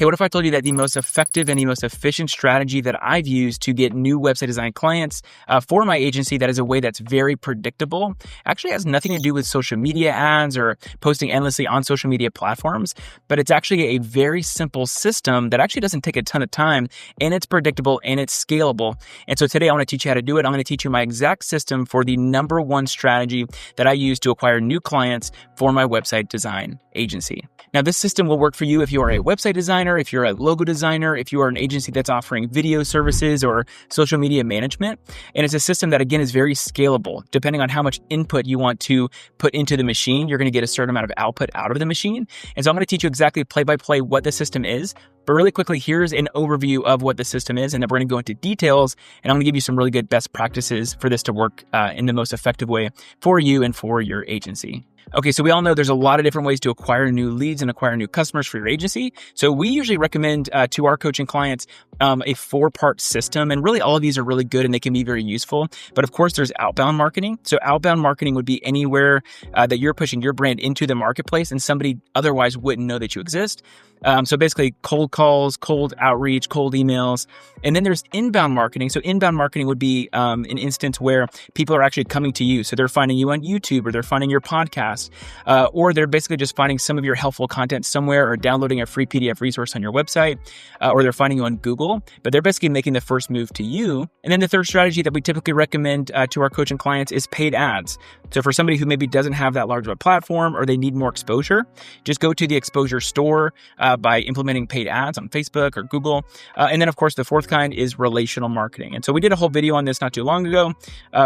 Hey, what if I told you that the most effective and the most efficient strategy that I've used to get new website design clients for my agency that is a way that's very predictable, actually has nothing to do with social media ads or posting endlessly on social media platforms, but it's actually a very simple system that actually doesn't take a ton of time, and it's predictable and it's scalable. And so today I want to teach you how to do it. I'm going to teach you my exact system for the number one strategy that I use to acquire new clients for my website design agency. Now, this system will work for you if you are a website designer, if you're a logo designer, if you are an agency that's offering video services or social media management. And it's a system that, again, is very scalable. Depending on how much input you want to put into the machine, you're going to get a certain amount of output out of the machine. And so I'm going to teach you exactly play by play what the system is. But really quickly, here's an overview of what the system is, and then we're going to go into details, and I'm going to give you some really good best practices for this to work in the most effective way for you and for your agency. Okay, so we all know there's a lot of different ways to acquire new leads and acquire new customers for your agency. So we usually recommend to our coaching clients a 4-part system, and really all of these are really good and they can be very useful. But of course, there's outbound marketing. So outbound marketing would be anywhere that you're pushing your brand into the marketplace and somebody otherwise wouldn't know that you exist. So basically cold calls, cold outreach, cold emails. And then there's inbound marketing. So inbound marketing would be an instance where people are actually coming to you. So they're finding you on YouTube, or they're finding your podcast, or they're basically just finding some of your helpful content somewhere, or downloading a free PDF resource on your website, or they're finding you on Google, but they're basically making the first move to you. And then the third strategy that we typically recommend to our coaching clients is paid ads. So for somebody who maybe doesn't have that large of a platform, or they need more exposure, just go to the exposure store by implementing paid ads on Facebook or Google. And then, of course, the fourth kind is relational marketing. And so we did a whole video on this not too long ago,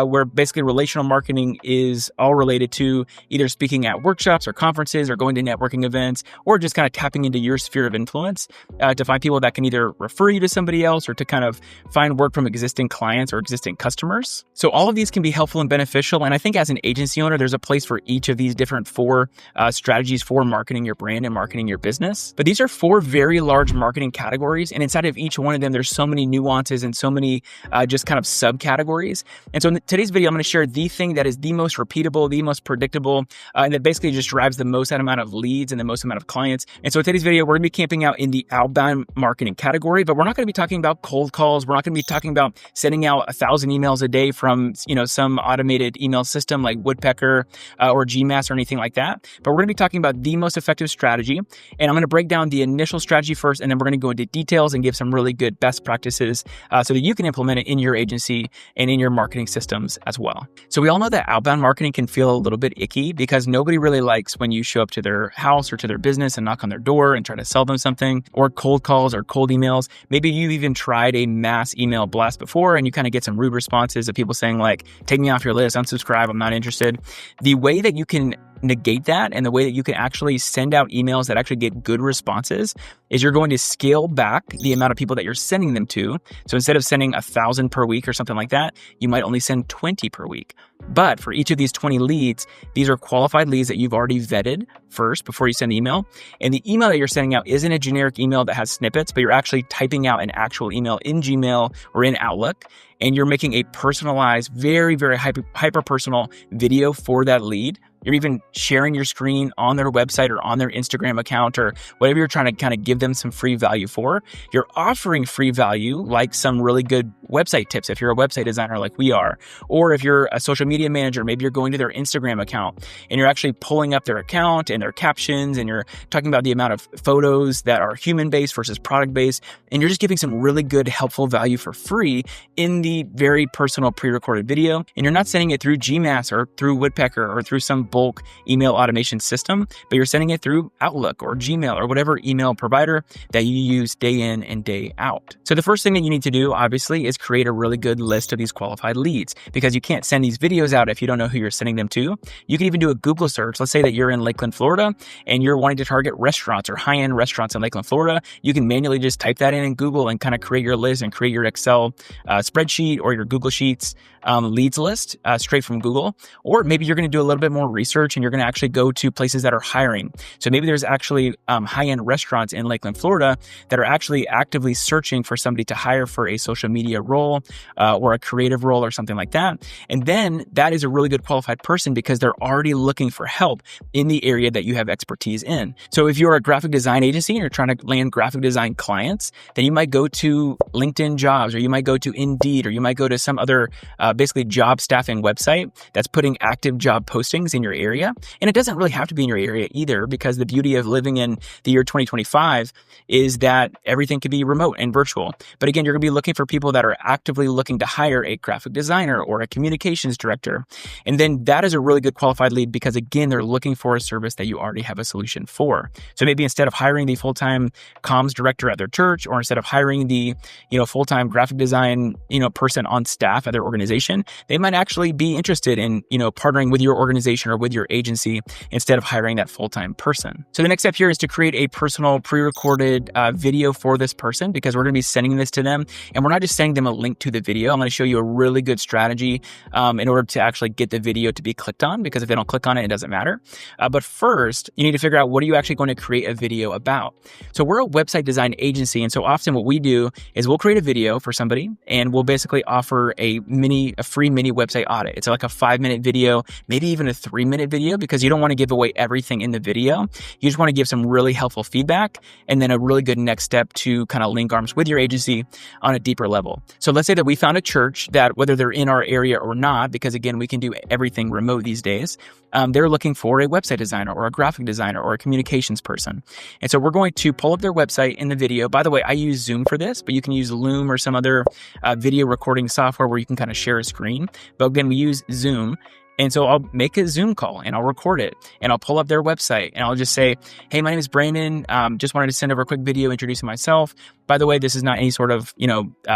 where basically relational marketing is all related to either speaking at workshops or conferences, or going to networking events, or just kind of tapping into your sphere of influence to find people that can either refer you to somebody else, or to kind of find work from existing clients or existing customers. So all of these can be helpful and beneficial. And I think as an agency owner, there's a place for each of these different 4 strategies for marketing your brand and marketing your business. But these are 4 very large marketing categories. And inside of each one of them, there's so many nuances and so many just kind of subcategories. And so in today's video, I'm going to share the thing that is the most repeatable, the most predictable, and that basically just drives the most amount of leads and the most amount of clients. And so in today's video, we're going to be camping out in the outbound marketing category, but we're not going to be talking about cold calls. We're not going to be talking about sending out 1,000 emails a day from, some automated email system like Woodpecker or GMass or anything like that. But we're going to be talking about the most effective strategy. And I'm going to break down the initial strategy first, and then we're going to go into details and give some really good best practices so that you can implement it in your agency and in your marketing systems as well. So we all know that outbound marketing can feel a little bit icky, because nobody really likes when you show up to their house or to their business and knock on their door and try to sell them something, or cold calls or cold emails. Maybe you've even tried a mass email blast before, and you kind of get some rude responses of people saying like, take me off your list, unsubscribe, I'm not interested. The way that you can negate that, and the way that you can actually send out emails that actually get good responses, is you're going to scale back the amount of people that you're sending them to. So instead of sending 1,000 per week or something like that, you might only send 20 per week. But for each of these 20 leads, these are qualified leads that you've already vetted first before you send the email. And the email that you're sending out isn't a generic email that has snippets, but you're actually typing out an actual email in Gmail or in Outlook, and you're making a personalized, very, very hyper-personal video for that lead. You're even sharing your screen on their website or on their Instagram account, or whatever you're trying to kind of give them some free value for. You're offering free value, like some really good website tips if you're a website designer like we are. Or if you're a social media manager, maybe you're going to their Instagram account and you're actually pulling up their account and their captions, and you're talking about the amount of photos that are human-based versus product-based. And you're just giving some really good, helpful value for free in the very personal pre-recorded video. And you're not sending it through GMass or through Woodpecker or through some bulk email automation system, but you're sending it through Outlook or Gmail or whatever email provider that you use day in and day out. So the first thing that you need to do, obviously, is create a really good list of these qualified leads, because you can't send these videos out if you don't know who you're sending them to. You can even do a Google search. Let's say that you're in Lakeland, Florida, and you're wanting to target restaurants or high-end restaurants in Lakeland, Florida. You can manually just type that in Google and kind of create your list and create your Excel spreadsheet or your Google Sheets leads list straight from Google. Or maybe you're going to do a little bit more research and you're going to actually go to places that are hiring. So maybe there's actually high-end restaurants in Lakeland, Florida that are actually actively searching for somebody to hire for a social media role or a creative role or something like that. And then that is a really good qualified person because they're already looking for help in the area that you have expertise in. So if you're a graphic design agency and you're trying to land graphic design clients, then you might go to LinkedIn Jobs, or you might go to Indeed, or you might go to some other basically job staffing website that's putting active job postings in your area. And it doesn't really have to be in your area either, because the beauty of living in the year 2025 is that everything can be remote and virtual. But again, you're going to be looking for people that are actively looking to hire a graphic designer or a communications director. And then that is a really good qualified lead because, again, they're looking for a service that you already have a solution for. So maybe instead of hiring the full-time comms director at their church, or instead of hiring the full-time graphic design person on staff at their organization, they might actually be interested in partnering with your organization or with your agency instead of hiring that full-time person. So the next step here is to create a personal pre-recorded video for this person, because we're going to be sending this to them, and we're not just sending them a link to the video. I'm going to show you a really good strategy in order to actually get the video to be clicked on, because if they don't click on it, it doesn't matter. But first, you need to figure out, what are you actually going to create a video about? So we're a website design agency, and so often what we do is we'll create a video for somebody, and we'll basically offer a free mini website audit. It's like a 5-minute video, maybe even a 3-minute video, because you don't want to give away everything in the video. You just want to give some really helpful feedback, and then a really good next step to kind of link arms with your agency on a deeper level. So let's say that we found a church that, whether they're in our area or not, because again, we can do everything remote these days, they're looking for a website designer or a graphic designer or a communications person. And so we're going to pull up their website in the video. By the way, I use Zoom for this, but you can use Loom or some other video recording software where you can kind of share a screen. But again, we use Zoom. And so I'll make a Zoom call and I'll record it, and I'll pull up their website and I'll just say, hey, my name is Brandon. Just wanted to send over a quick video introducing myself. By the way, this is not any sort of,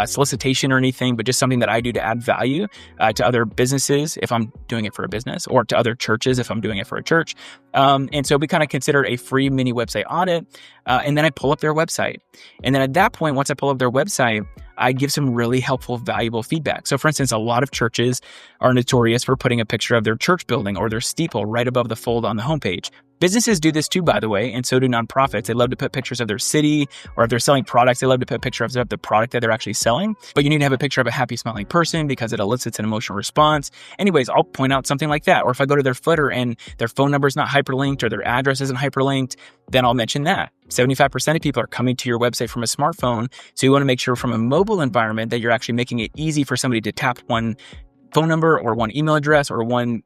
solicitation or anything, but just something that I do to add value to other businesses if I'm doing it for a business, or to other churches if I'm doing it for a church. And so we kind of consider a free mini website audit. And then I pull up their website. And then at that point, once I pull up their website, I give some really helpful, valuable feedback. So for instance, a lot of churches are notorious for putting a picture of their church building or their steeple right above the fold on the homepage. Businesses do this too, by the way, and so do nonprofits. They love to put pictures of their city, or if they're selling products, they love to put pictures of the product that they're actually selling. But you need to have a picture of a happy, smiling person because it elicits an emotional response. Anyways, I'll point out something like that. Or if I go to their footer and their phone number is not hyperlinked or their address isn't hyperlinked, then I'll mention that. 75% of people are coming to your website from a smartphone. So you want to make sure from a mobile environment that you're actually making it easy for somebody to tap one phone number or one email address or one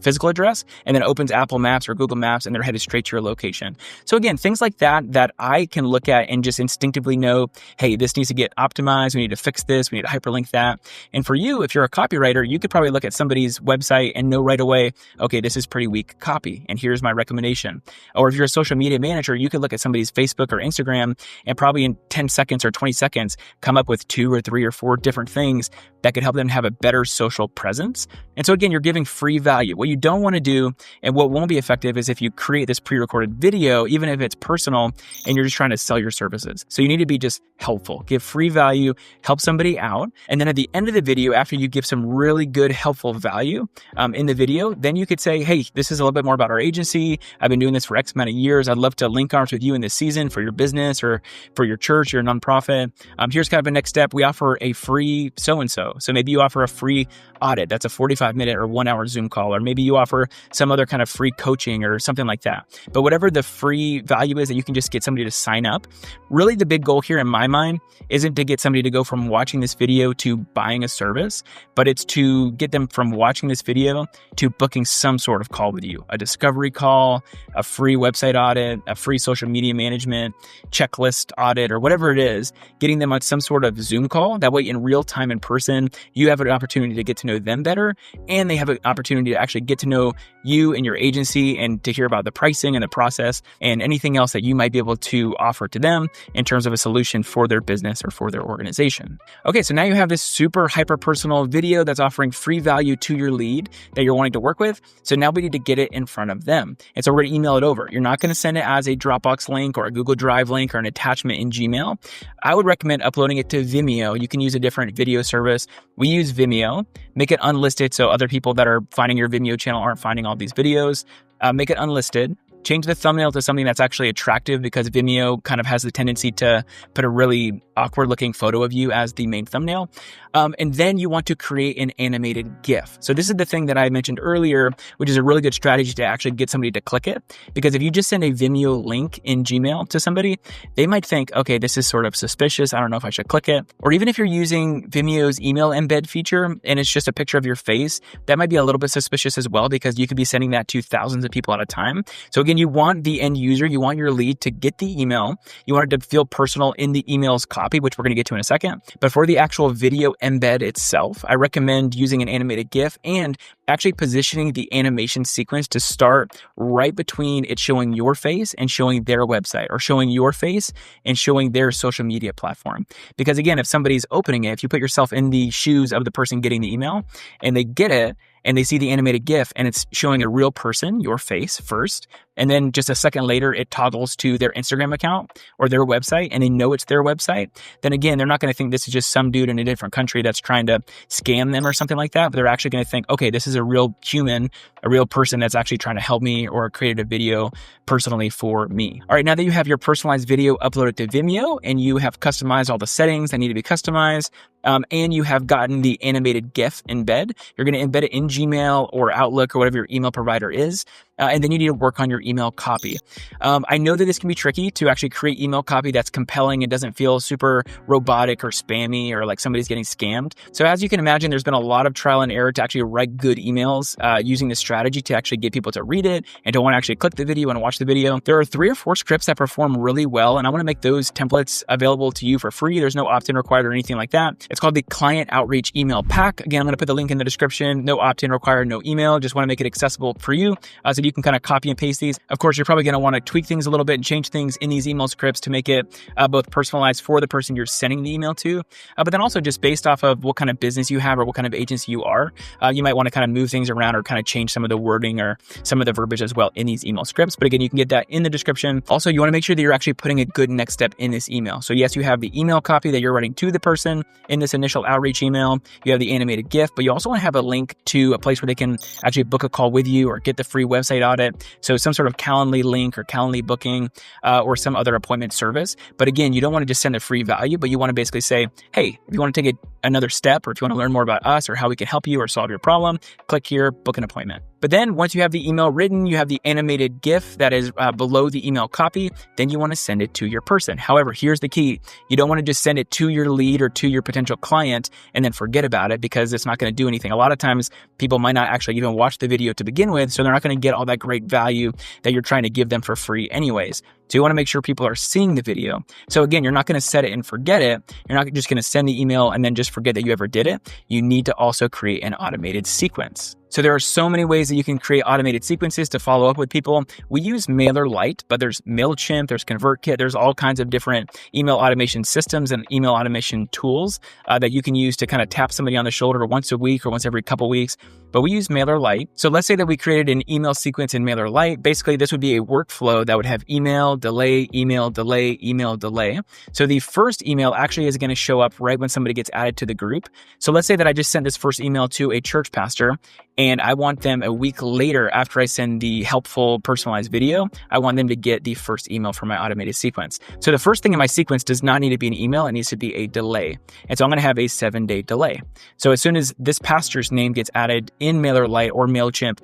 physical address, and then it opens Apple Maps or Google Maps and they're headed straight to your location. So again, things like that I can look at and just instinctively know, hey, this needs to get optimized. We need to fix this. We need to hyperlink that. And for you, if you're a copywriter, you could probably look at somebody's website and know right away, okay, this is pretty weak copy, and here's my recommendation. Or if you're a social media manager, you could look at somebody's Facebook or Instagram and probably in 10 seconds or 20 seconds come up with 2 or 3 or 4 different things that could help them have a better social presence. And so again, you're giving free value. What you don't want to do, and what won't be effective, is if you create this pre-recorded video, even if it's personal, and you're just trying to sell your services. So you need to be just helpful, give free value, help somebody out. And then at the end of the video, after you give some really good, helpful value in the video, then you could say, hey, this is a little bit more about our agency. I've been doing this for X amount of years. I'd love to link arms with you in this season for your business or for your church, your nonprofit. Here's kind of a next step. We offer a free so-and-so. So maybe you offer a free audit. That's a 45-minute or 1-hour Zoom call. Or maybe you offer some other kind of free coaching or something like that. But whatever the free value is that you can just get somebody to sign up. Really, the big goal here in my mind isn't to get somebody to go from watching this video to buying a service, but it's to get them from watching this video to booking some sort of call with you, a discovery call, a free website audit, a free social media management checklist audit, or whatever it is, getting them on some sort of Zoom call. That way, in real time, in person, you have an opportunity to get to know them better, and they have an opportunity to actually get to know you and your agency and to hear about the pricing and the process and anything else that you might be able to offer to them in terms of a solution for their business or for their organization. Okay, so now you have this super hyper personal video that's offering free value to your lead that you're wanting to work with. So now we need to get it in front of them. And so we're going to email it over. You're not going to send it as a Dropbox link or a Google Drive link or an attachment in Gmail. I would recommend uploading it to Vimeo. You can use a different video service. We use Vimeo. Make it unlisted so other people that are finding your Vimeo channel aren't finding all these videos. Make it unlisted. Change the thumbnail to something that's actually attractive, because Vimeo kind of has the tendency to put a really awkward looking photo of you as the main thumbnail. And then you want to create an animated GIF. So this is the thing that I mentioned earlier, which is a really good strategy to actually get somebody to click it. Because if you just send a Vimeo link in Gmail to somebody, they might think, okay, this is sort of suspicious. I don't know if I should click it. Or even if you're using Vimeo's email embed feature and it's just a picture of your face, that might be a little bit suspicious as well, because you could be sending that to thousands of people at a time. So again, you want the end user, you want your lead to get the email. You want it to feel personal in the email's copy, which we're going to get to in a second. But for the actual video embed itself, I recommend using an animated GIF and actually positioning the animation sequence to start right between it showing your face and showing their website, or showing your face and showing their social media platform. Because again, if somebody's opening it, if you put yourself in the shoes of the person getting the email and they get it, and they see the animated GIF and it's showing a real person, your face first, and then just a second later, it toggles to their Instagram account or their website, and they know it's their website, then again, they're not going to think this is just some dude in a different country that's trying to scam them or something like that, but they're actually going to think, okay, this is a real human, a real person that's actually trying to help me or created a video personally for me. All right, now that you have your personalized video uploaded to Vimeo and you have customized all the settings that need to be customized, and you have gotten the animated GIF embed, you're going to embed it in Gmail or Outlook or whatever your email provider is. And then you need to work on your email copy. I know that this can be tricky to actually create email copy that's compelling and doesn't feel super robotic or spammy or like somebody's getting scammed. So as you can imagine, there's been a lot of trial and error to actually write good emails using this strategy to actually get people to read it and to want to actually click the video and watch the video. There are 3 or 4 scripts that perform really well, and I want to make those templates available to you for free. There's no opt-in required or anything like that. It's called the Client Outreach Email Pack. Again, I'm going to put the link in the description. No opt-in required, no email. Just want to make it accessible for you so you can kind of copy and paste these. Of course, you're probably going to want to tweak things a little bit and change things in these email scripts to make it both personalized for the person you're sending the email to, but then also just based off of what kind of business you have or what kind of agency you are, you might want to kind of move things around or kind of change some of the wording or some of the verbiage as well in these email scripts. But again, you can get that in the description. Also, you want to make sure that you're actually putting a good next step in this email. So yes, you have the email copy that you're writing to the person in this initial outreach email. You have the animated GIF, but you also want to have a link to a place where they can actually book a call with you or get the free website audit. So some sort of Calendly link or Calendly booking or some other appointment service. But again, you don't want to just send a free value, but you want to basically say, hey, if you want to take another step, or if you want to learn more about us or how we can help you or solve your problem, click here, book an appointment. But then once you have the email written, you have the animated GIF that is below the email copy, then you want to send it to your person. However, here's the key. You don't want to just send it to your lead or to your potential client and then forget about it, because it's not going to do anything. A lot of times people might not actually even watch the video to begin with, so they're not going to get all that great value that you're trying to give them for free anyways. So you want to make sure people are seeing the video. So again, you're not going to set it and forget it. You're not just going to send the email and then just forget that you ever did it. You need to also create an automated sequence. So there are so many ways that you can create automated sequences to follow up with people. We use MailerLite, but there's MailChimp, there's ConvertKit, there's all kinds of different email automation systems and email automation tools that you can use to kind of tap somebody on the shoulder once a week or once every couple weeks. But we use MailerLite. So let's say that we created an email sequence in MailerLite. Basically, this would be a workflow that would have email, delay, email, delay, email, delay. So the first email actually is going to show up right when somebody gets added to the group. So let's say that I just sent this first email to a church pastor, and I want them a week later, after I send the helpful personalized video, I want them to get the first email from my automated sequence. So the first thing in my sequence does not need to be an email. It needs to be a delay. And so I'm going to have a 7-day delay. So as soon as this pastor's name gets added in MailerLite or MailChimp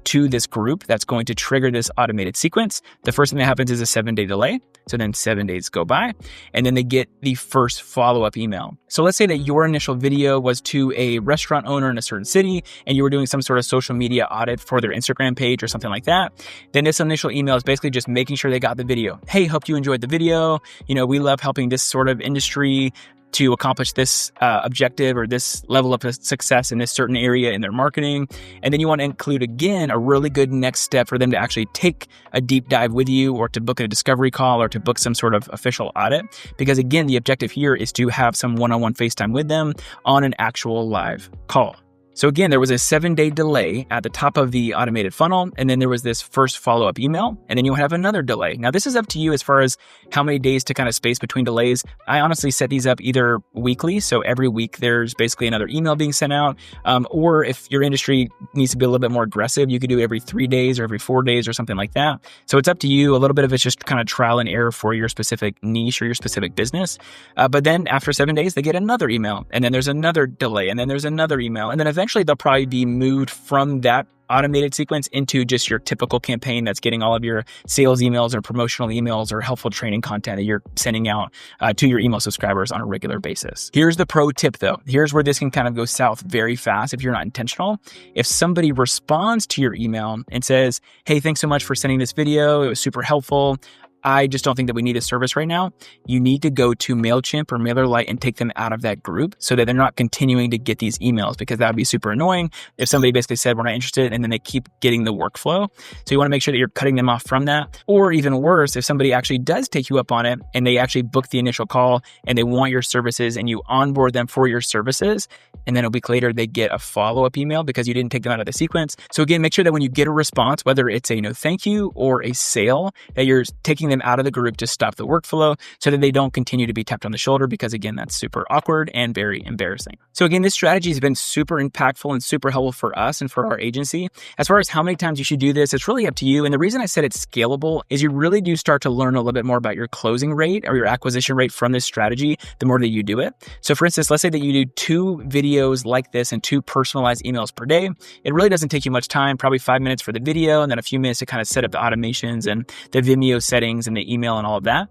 to this group that's going to trigger this automated sequence, the first thing that happens is a 7-day delay. So then 7 days go by, and then they get the first follow-up email. So let's say that your initial video was to a restaurant owner in a certain city, and you were doing some sort of social media audit for their Instagram page or something like that. Then this initial email is basically just making sure they got the video. Hey, hope you enjoyed the video. We love helping this sort of industry to accomplish this objective or this level of success in this certain area in their marketing. And then you want to include, again, a really good next step for them to actually take a deep dive with you, or to book a discovery call, or to book some sort of official audit. Because again, the objective here is to have some one-on-one FaceTime with them on an actual live call. So again, there was a 7-day delay at the top of the automated funnel, and then there was this first follow-up email, and then you'll have another delay. Now, this is up to you as far as how many days to kind of space between delays. I honestly set these up either weekly, so every week there's basically another email being sent out, or if your industry needs to be a little bit more aggressive, you could do it every 3 days or every 4 days or something like that. So it's up to you. A little bit of it's just kind of trial and error for your specific niche or your specific business. But then after 7 days, they get another email, and then there's another delay, and then there's another email, and then eventually they'll probably be moved from that automated sequence into just your typical campaign that's getting all of your sales emails or promotional emails or helpful training content that you're sending out to your email subscribers on a regular basis. Here's the pro tip though. Here's where this can kind of go south very fast if you're not intentional. If somebody responds to your email and says, "Hey, thanks so much for sending this video. It was super helpful. I just don't think that we need a service right now," you need to go to MailChimp or MailerLite and take them out of that group so that they're not continuing to get these emails, because that would be super annoying if somebody basically said, "We're not interested," and then they keep getting the workflow. So you want to make sure that you're cutting them off from that. Or even worse, if somebody actually does take you up on it and they actually book the initial call and they want your services and you onboard them for your services, and then a week later they get a follow-up email because you didn't take them out of the sequence. So again, make sure that when you get a response, whether it's a no thank you or a sale, that you're taking them out of the group to stop the workflow so that they don't continue to be tapped on the shoulder, because again, that's super awkward and very embarrassing. So again, this strategy has been super impactful and super helpful for us and for our agency. As far as how many times you should do this, it's really up to you. And the reason I said it's scalable is you really do start to learn a little bit more about your closing rate or your acquisition rate from this strategy the more that you do it. So for instance, let's say that you do 2 videos like this and 2 personalized emails per day. It really doesn't take you much time, probably 5 minutes for the video and then a few minutes to kind of set up the automations and the Vimeo settings and the email and all of that.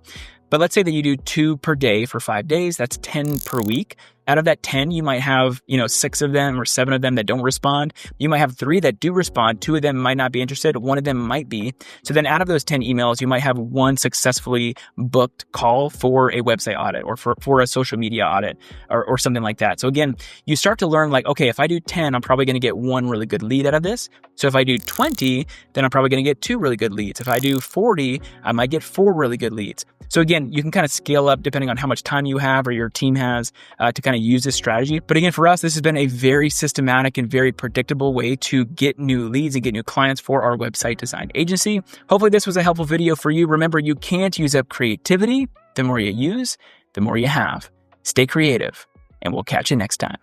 But let's say that you do 2 per day for 5 days, that's 10 per week. Out of that 10, you might have, 6 of them or 7 of them that don't respond. You might have 3 that do respond. 2 of them might not be interested. 1 of them might be. So then out of those 10 emails, you might have 1 successfully booked call for a website audit or for a social media audit or something like that. So again, you start to learn like, okay, if I do 10, I'm probably going to get 1 really good lead out of this. So if I do 20, then I'm probably going to get 2 really good leads. If I do 40, I might get 4 really good leads. So again, you can kind of scale up depending on how much time you have or your team has to kind of use this strategy. But again, for us, this has been a very systematic and very predictable way to get new leads and get new clients for our website design agency. Hopefully this was a helpful video for you. Remember, you can't use up creativity. The more you use, the more you have. Stay creative, and we'll catch you next time.